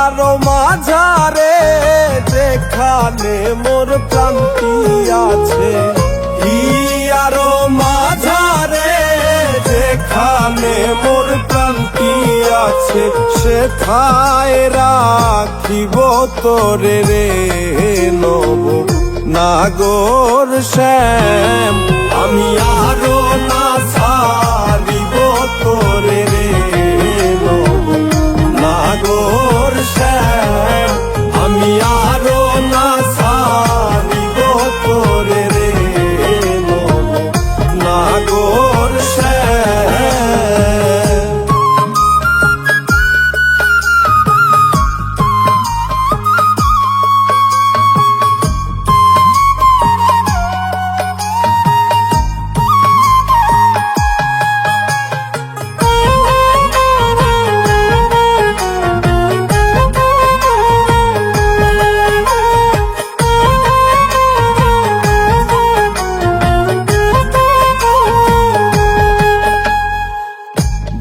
আরো মাঝারে যেখানে মোর প্রান্তি আছে, আরো মাঝারে যেখানে মোর প্রান্তি আছে, সেথায় রাখিব তোরে রে নব নাগর শ্যাম। আমি আরো না ছাড়িব তোরে রে নব নাগর শ্যাম। আমি আরো না ছাড়িব তোরে রে নব নাগর শ্যাম।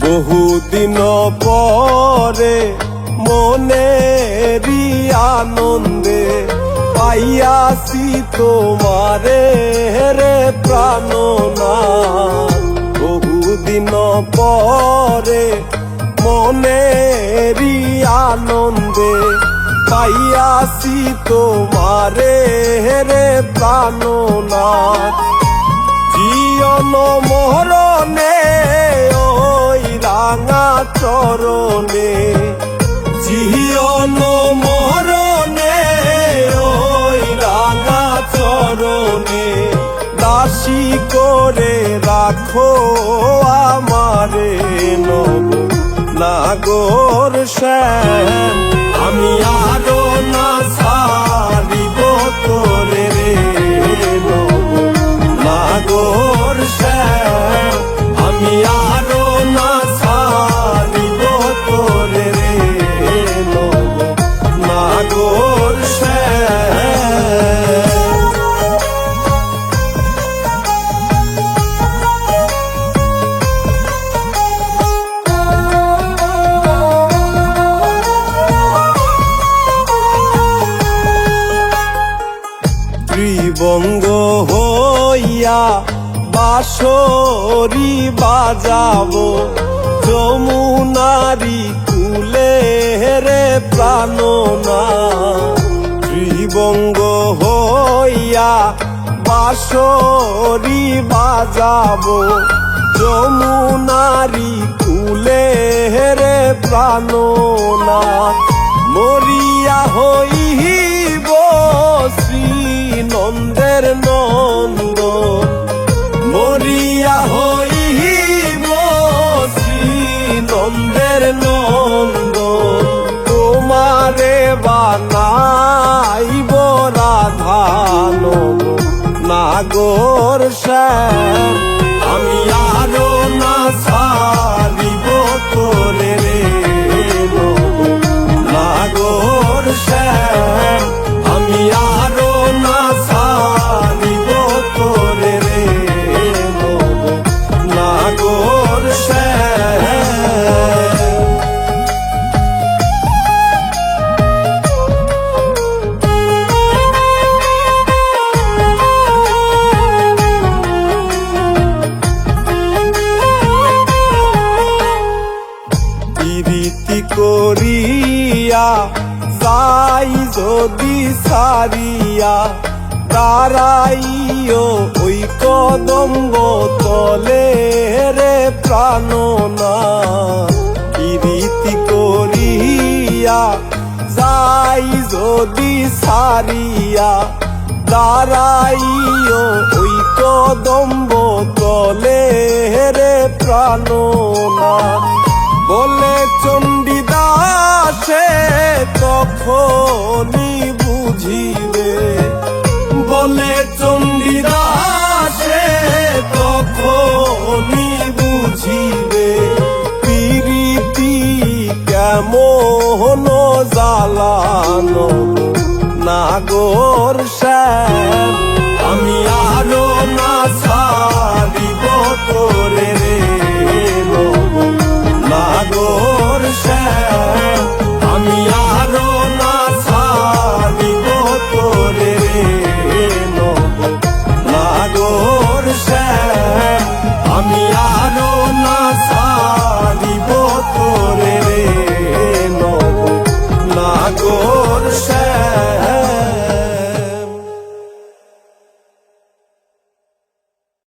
বহুদিন পরে মনেরই আনন্দে পাইয়াছি তোমারে রে প্রাণনাথ। বহুদিন পরে মনেরই আনন্দে পাইয়াছি তোমারে রে প্রাণনাথ। জীবন মরণে ওই রাঙা চরণে, জীবন মরণে ওই রাঙা চরণে, দাসী করে রাখো আমারে নব নাগর শ্যাম। আমি আরো না ছাড়িব তোরে রে নব নাগর শ্যাম। আমি আরো না ছাড়িব তোরে রে নব নাগর শ্যাম। ত্রিবঙ্গ হইয়া বাঁশরি বাজাবো যমুনারি কূলে রে প্রাণনাথ। ত্রিবঙ্গ হইয়া বাঁশরি বাজাবো যমুনারি কূলে রে প্রাণনাথ। মরিয়া হইব শ্রী নন্দের নন্দন, মরিয়া হইব শ্রী নন্দের নন্দন। তোমারে বানাইব রাধানব নাগর শ্যাম। আমি আরো না ছাড়িব তোরে রে নব নাগর শ্যাম। আমি আরো না ছাড়িব তোরে রে নব নাগর শ্যাম। প্রীতি করিয়া যাই যদি সারিয়া, দাঁড়াইও ওই কদম্ব তলে রে প্রাণনাথ। প্রীতি করিয়া যাই যদি সারিয়া, দাঁড়াইও ওই কদম্ব তলে রে প্রাণনাথ। বলে চণ্ডীদাসে তখনই বুঝিবে, বলে চণ্ডীদাসে তখনই বুঝিবে, প্রীতি কেমন জ্বালানো নাগর শ্যাম। আমি আরো না ছাড়িব তোরে রে নব নাগর শ্যাম। আমি আর আমি